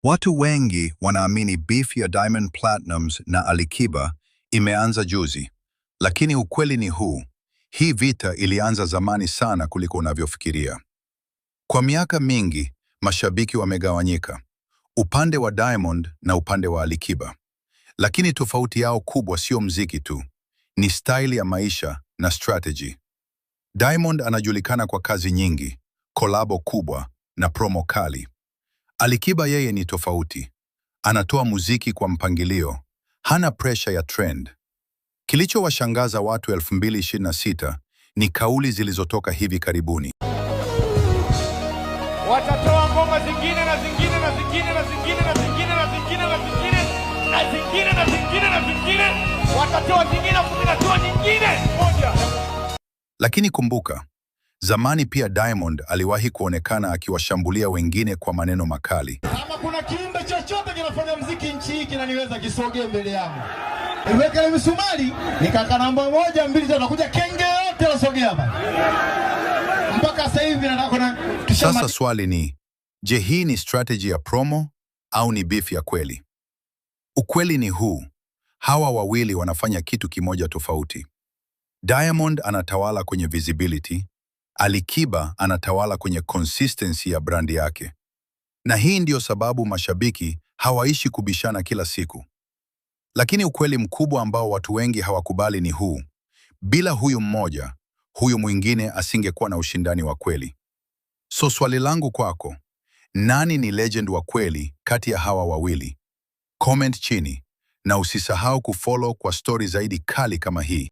Watu wengi wanaamini beef ya Diamond Platnumz na Alikiba imeanza juzi, lakini ukweli ni huu: hii vita ilianza zamani sana kuliko unavyofikiria. Kwa miaka mingi, mashabiki wamegawanyika, upande wa Diamond na upande wa Alikiba. Lakini tofauti yao kubwa sio mziki tu, ni style ya maisha na strategy. Diamond anajulikana kwa kazi nyingi, kolabo kubwa na promo kali. Alikiba yeye ni tofauti. Anatoa muziki kwa mpangilio, hana pressure ya trend. Kilichowashangaza watu 2026 ni kauli zilizotoka hivi karibuni. Watatoa ngoma zingine na zingine na zingine na zingine na zingine na zingine na zingine na zingine na zingine na zingine, watatoa zingine kunatoa nyingine moja. Lakini kumbuka, zamani pia Diamond aliwahi kuonekana akiwashambulia wengine kwa maneno makali. Kama kuna kiumbe chochote kinafanya mziki nchi hii kinaniweza kisogee mbele yangu. Iweke ile misumari, nikaka namba 1 2 3 nakuja kenge yote nasogea hapa. Mpaka sasa hivi nataka Sasa swali ni, je, hii ni strategy ya promo au ni beef ya kweli? Ukweli ni huu: hawa wawili wanafanya kitu kimoja tofauti. Diamond anatawala kwenye visibility, Alikiba anatawala kwenye consistency ya brandi yake. Na hii ndiyo sababu mashabiki hawaishi kubishana kila siku. Lakini ukweli mkubwa ambao watu wengi hawakubali ni huu: bila huyu mmoja, huyu mwingine asingekuwa na ushindani wa kweli. So swali langu kwako, nani ni legend wa kweli kati ya hawa wawili? Comment chini na usisahau kufollow kwa stori zaidi kali kama hii.